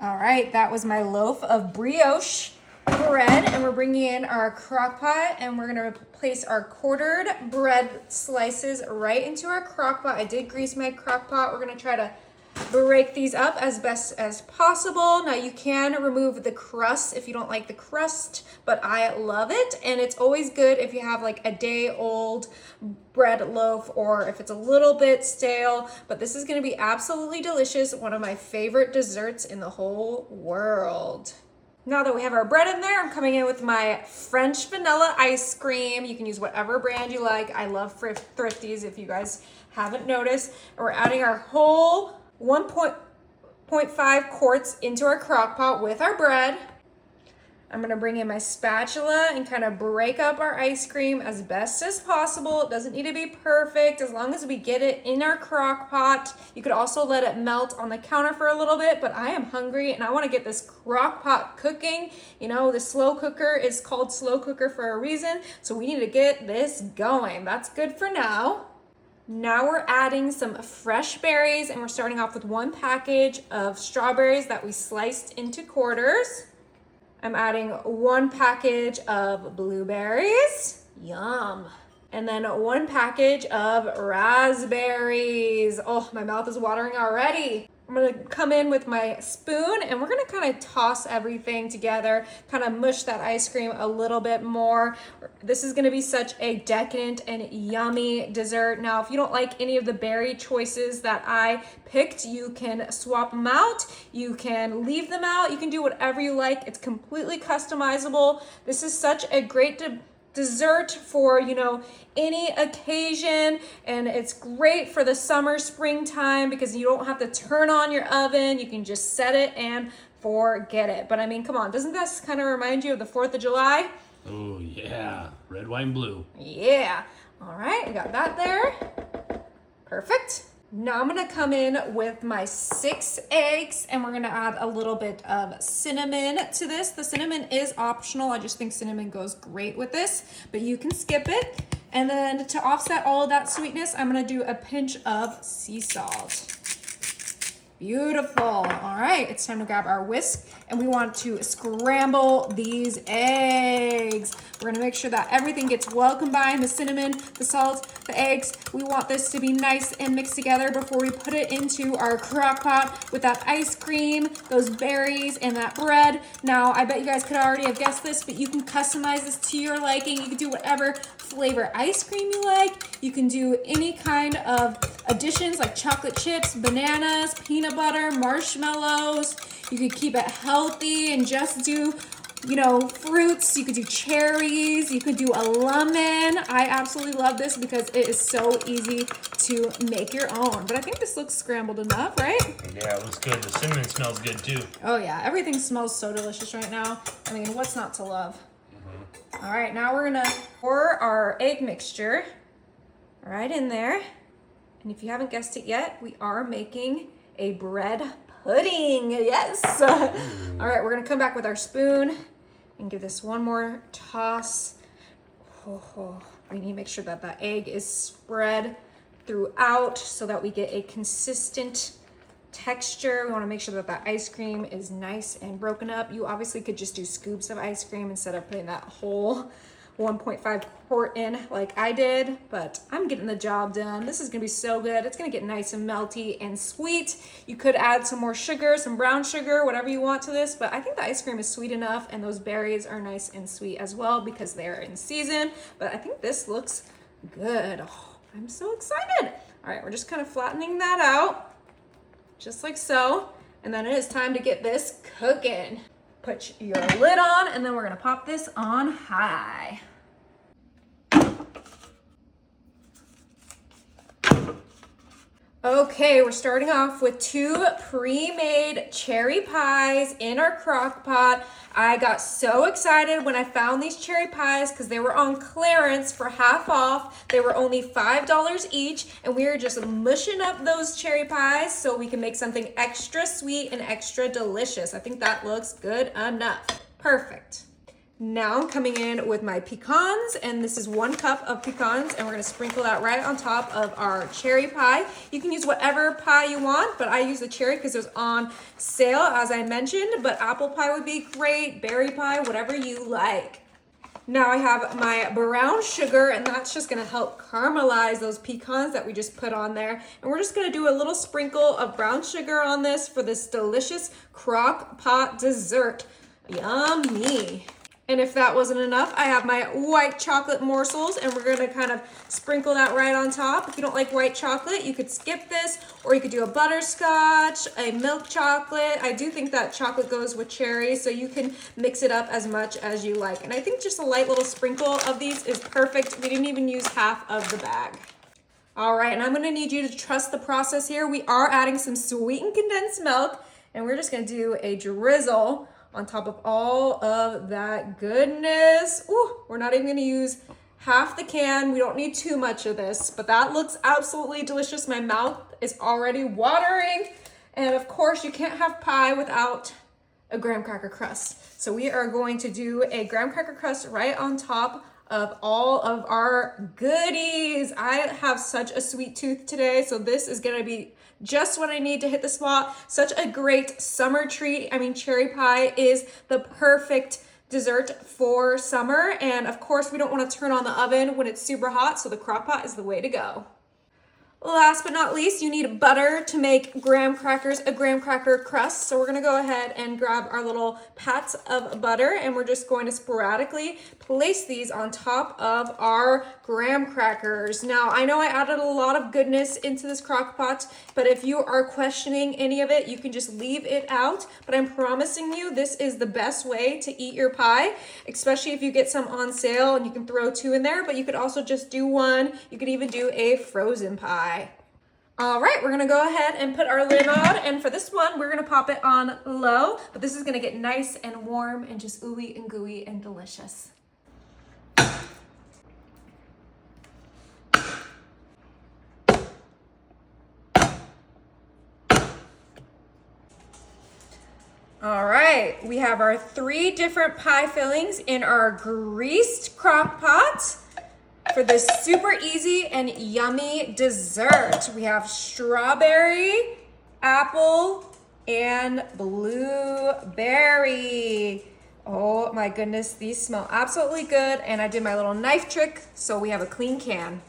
All right, that was my loaf of brioche bread, and we're bringing in our crock pot, and we're gonna place our quartered bread slices right into our crock pot. I did grease my crock pot. We're gonna try to break these up as best as possible. Now you can remove the crust if you don't like the crust, but I love it. And it's always good if you have like a day old bread loaf or if it's a little bit stale, but this is gonna be absolutely delicious. One of my favorite desserts in the whole world. Now that we have our bread in there, I'm coming in with my French vanilla ice cream. You can use whatever brand you like. I love Thrifties if you guys haven't noticed. And we're adding our whole 1.5 quarts into our crock pot with our bread. I'm gonna bring in my spatula and kind of break up our ice cream as best as possible. It doesn't need to be perfect as long as we get it in our crock pot. You could also let it melt on the counter for a little bit, but I am hungry and I wanna get this crock pot cooking. You know, the slow cooker is called slow cooker for a reason, so we need to get this going. That's good for now. Now we're adding some fresh berries, and we're starting off with 1 package of strawberries that we sliced into quarters. I'm adding 1 package of blueberries. Yum. And then 1 package of raspberries. Oh, my mouth is watering already. I'm gonna come in with my spoon and we're gonna kind of toss everything together, kind of mush that ice cream a little bit more. This is gonna be such a decadent and yummy dessert. Now, if you don't like any of the berry choices that I picked, you can swap them out. You can leave them out. You can do whatever you like. It's completely customizable. This is such a great dessert for, you know, any occasion, and it's great for the summer, springtime, because you don't have to turn on your oven. You can just set it and forget it. But I mean, come on, doesn't this kind of remind you of the 4th of July? Oh yeah, red, white, and blue. Yeah. All right, I got that there. Perfect. Now I'm gonna come in with my 6 eggs and we're gonna add a little bit of cinnamon to this. The cinnamon is optional. I just think cinnamon goes great with this, but you can skip it. And then to offset all of that sweetness, I'm gonna do a pinch of sea salt. Beautiful. All right, it's time to grab our whisk and we want to scramble these eggs. We're gonna make sure that everything gets well combined, the cinnamon, the salt, the eggs. We want this to be nice and mixed together before we put it into our crock pot with that ice cream, those berries, and that bread. Now, I bet you guys could already have guessed this, but you can customize this to your liking. You can do whatever flavor ice cream you like. You can do any kind of additions like chocolate chips, bananas, peanut butter, marshmallows. You could keep it healthy and just do, you know, fruits. You could do cherries. You could do a lemon. I absolutely love this because it is so easy to make your own. But I think this looks scrambled enough, right? Yeah, it looks good. The cinnamon smells good too. Oh yeah, everything smells so delicious right now. I mean, what's not to love? All right, now we're gonna pour our egg mixture right in there. And if you haven't guessed it yet, we are making a bread pudding. Yes. All right, we're gonna come back with our spoon and give this one more toss. We need to make sure that that egg is spread throughout so that we get a consistent texture. We want to make sure that that ice cream is nice and broken up. You obviously could just do scoops of ice cream instead of putting that whole 1.5 quart in like I did, but I'm getting the job done. This is gonna be so good. It's gonna get nice and melty and sweet. You could add some more sugar, some brown sugar, whatever you want to this, but I think the ice cream is sweet enough and those berries are nice and sweet as well because they're in season, but I think this looks good. Oh, I'm so excited. All right, we're just kind of flattening that out, just like so, and then it is time to get this cooking. Put your lid on, and then we're gonna pop this on high. Okay, we're starting off with 2 pre-made cherry pies in our crock pot. I got so excited when I found these cherry pies because they were on clearance for half off. They were only $5 each, and we are just mushing up those cherry pies so we can make something extra sweet and extra delicious. I think that looks good enough. Perfect. Now I'm coming in with my pecans, and this is 1 cup of pecans, and we're gonna sprinkle that right on top of our cherry pie. You can use whatever pie you want, but I use the cherry because it was on sale, as I mentioned, but apple pie would be great, berry pie, whatever you like. Now I have my brown sugar, and that's just gonna help caramelize those pecans that we just put on there. And we're just gonna do a little sprinkle of brown sugar on this for this delicious crock pot dessert. Yummy. And if that wasn't enough, I have my white chocolate morsels, and we're gonna kind of sprinkle that right on top. If you don't like white chocolate, you could skip this, or you could do a butterscotch, a milk chocolate. I do think that chocolate goes with cherry, so you can mix it up as much as you like. And I think just a light little sprinkle of these is perfect. We didn't even use half of the bag. All right, and I'm gonna need you to trust the process here. We are adding some sweetened condensed milk, and we're just gonna do a drizzle on top of all of that goodness. Ooh, we're not even gonna use half the can. We don't need too much of this, but that looks absolutely delicious. My mouth is already watering. And of course, you can't have pie without a graham cracker crust. So we are going to do a graham cracker crust right on top of all of our goodies. I have such a sweet tooth today, so this is gonna be just what I need to hit the spot. Such a great summer treat. I mean, cherry pie is the perfect dessert for summer. And of course, we don't want to turn on the oven when it's super hot, so the crock pot is the way to go. Last but not least, you need butter to make graham crackers a graham cracker crust. So we're gonna go ahead and grab our little pats of butter, and we're just going to sporadically place these on top of our graham crackers. Now, I know I added a lot of goodness into this crock pot, but if you are questioning any of it, you can just leave it out. But I'm promising you, this is the best way to eat your pie, especially if you get some on sale, and you can throw 2 in there, but you could also just do 1. You could even do a frozen pie. All right, we're gonna go ahead and put our lid on, and for this one, we're gonna pop it on low, but this is gonna get nice and warm and just ooey and gooey and delicious. All right, we have our 3 different pie fillings in our greased crock pot for this super easy and yummy dessert. We have strawberry, apple, and blueberry. Oh my goodness, these smell absolutely good, and I did my little knife trick, so we have a clean can.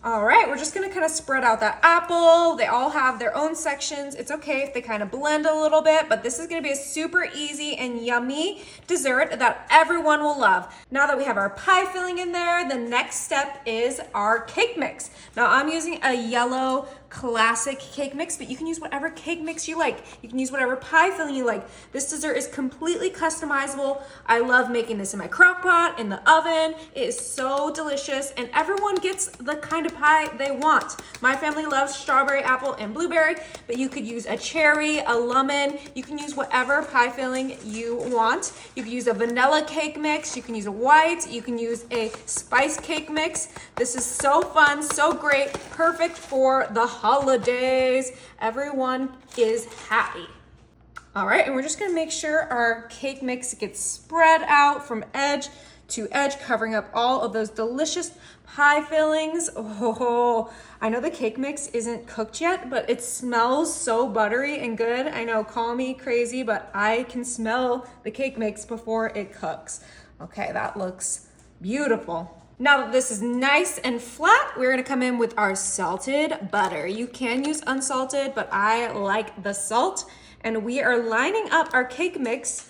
All right, we're just gonna kind of spread out that apple. They all have their own sections. It's okay if they kind of blend a little bit, but this is gonna be a super easy and yummy dessert that everyone will love. Now that we have our pie filling in there, the next step is our cake mix. Now I'm using a yellow classic cake mix, but you can use whatever cake mix you like. You can use whatever pie filling you like. This dessert is completely customizable. I love making this in my crock pot, in the oven. It is so delicious, and everyone gets the kind of pie they want. My family loves strawberry, apple, and blueberry, but you could use a cherry, a lemon. You can use whatever pie filling you want. You can use a vanilla cake mix. You can use a white. You can use a spice cake mix. This is so fun, so great, perfect for the holidays. Everyone is happy. All right, and we're just gonna make sure our cake mix gets spread out from edge to edge, covering up all of those delicious pie fillings. Oh, I know the cake mix isn't cooked yet, but it smells so buttery and good. I know, call me crazy, but I can smell the cake mix before it cooks. Okay, that looks beautiful. Now that this is nice and flat, we're gonna come in with our salted butter. You can use unsalted, but I like the salt. And we are lining up our cake mix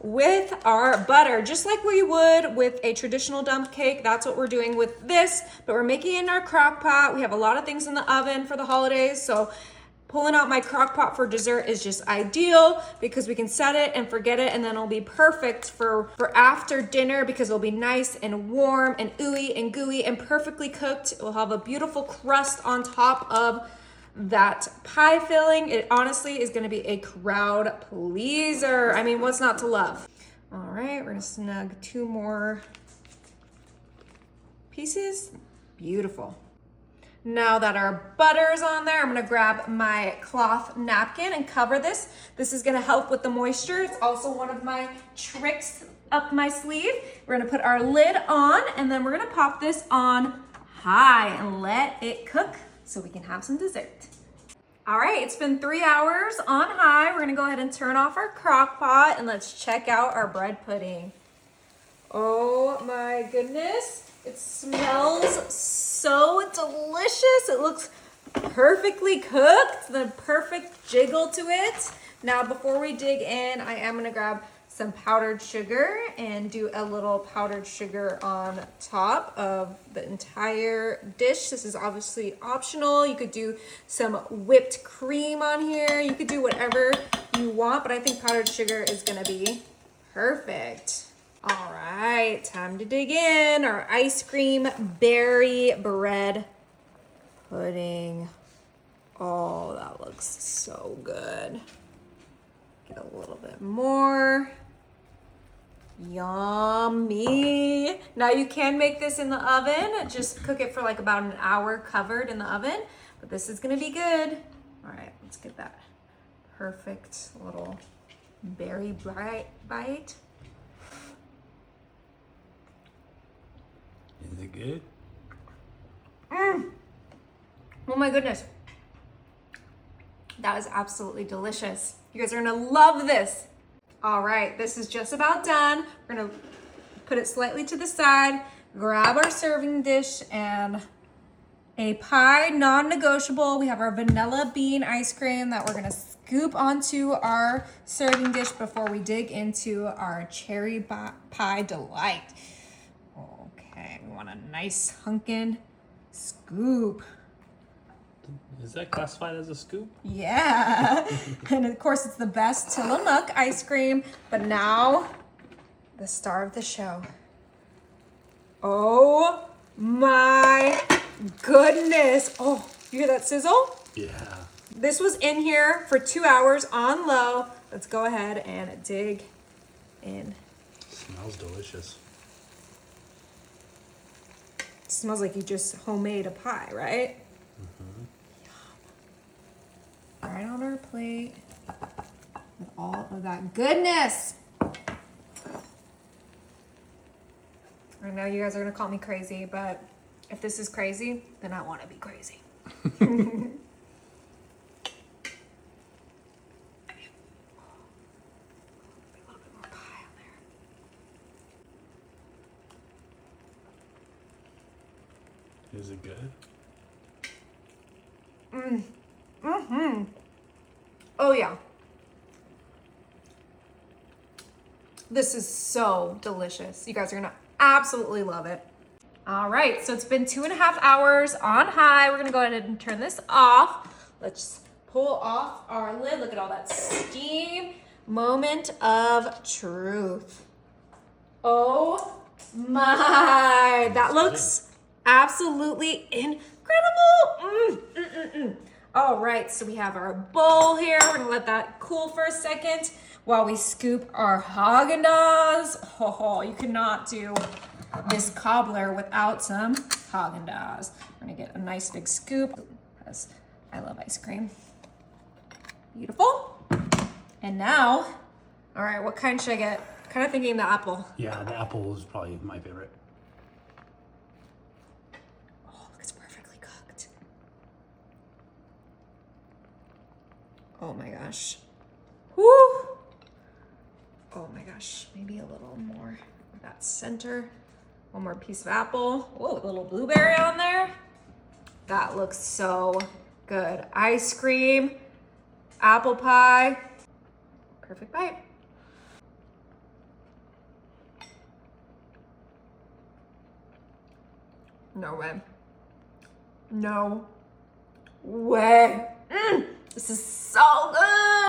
with our butter, just like we would with a traditional dump cake. That's what we're doing with this, but we're making it in our crock pot. We have a lot of things in the oven for the holidays, so pulling out my crock pot for dessert is just ideal because we can set it and forget it, and then it'll be perfect for after dinner because it'll be nice and warm and ooey and gooey and perfectly cooked. It will have a beautiful crust on top of that pie filling. It honestly is gonna be a crowd pleaser. I mean, what's not to love? All right, we're gonna snug 2 more pieces. Beautiful. Now that our butter is on there, I'm gonna grab my cloth napkin and cover this. This is gonna help with the moisture. It's also one of my tricks up my sleeve. We're gonna put our lid on and then we're gonna pop this on high and let it cook so we can have some dessert. All right, it's been 3 hours on high. We're gonna go ahead and turn off our crock pot and let's check out our bread pudding. Oh my goodness, it smells so delicious. It looks perfectly cooked, the perfect jiggle to it. Now, before we dig in, I am gonna grab some powdered sugar and do a little powdered sugar on top of the entire dish. This is obviously optional. You could do some whipped cream on here. You could do whatever you want, but I think powdered sugar is gonna be perfect. All right, time to dig in. Our ice cream berry bread pudding. Oh, that looks so good. Get a little bit more. Yummy. Now you can make this in the oven. Just cook it for like about an hour covered in the oven, but this is gonna be good. All right, let's get that perfect little berry bite. Is it good? Oh my goodness. That is absolutely delicious. You guys are gonna love this. All right, this is just about done. We're gonna put it slightly to the side, grab our serving dish and a pie, non-negotiable. We have our vanilla bean ice cream that we're gonna scoop onto our serving dish before we dig into our cherry pie delight. Okay, we want a nice hunkin' scoop. Is that classified as a scoop? Yeah. And of course it's the best Tillamook ice cream. But now, the star of the show. Oh my goodness. Oh, you hear that sizzle? Yeah. This was in here for 2 hours on low. Let's go ahead and dig in. Smells delicious. It smells like you just homemade a pie, right? Right on our plate with all of that goodness. I know you guys are gonna call me crazy, but if this is crazy, then I want to be crazy. A little bit more pie on there. Is it good? Oh yeah. This is so delicious. You guys are gonna absolutely love it. All right, so it's been 2.5 hours on high. We're gonna go ahead and turn this off. Let's pull off our lid. Look at all that steam. Moment of truth. Oh my, that looks absolutely incredible. All right, so we have our bowl here. We're gonna let that cool for a second while we scoop our Haagen-Dazs. Oh, you cannot do this cobbler without some Haagen-Dazs. We're gonna get a nice big scoop because I love ice cream. Beautiful. And now, all right, what kind should I get? Kind of thinking the apple. Yeah, the apple is probably my favorite. It's perfectly cooked. Oh my gosh. Woo! Oh my gosh, maybe a little more of that center. One more piece of apple. Oh, a little blueberry on there. That looks so good. Ice cream, apple pie. Perfect bite. No way. No way. This is so good.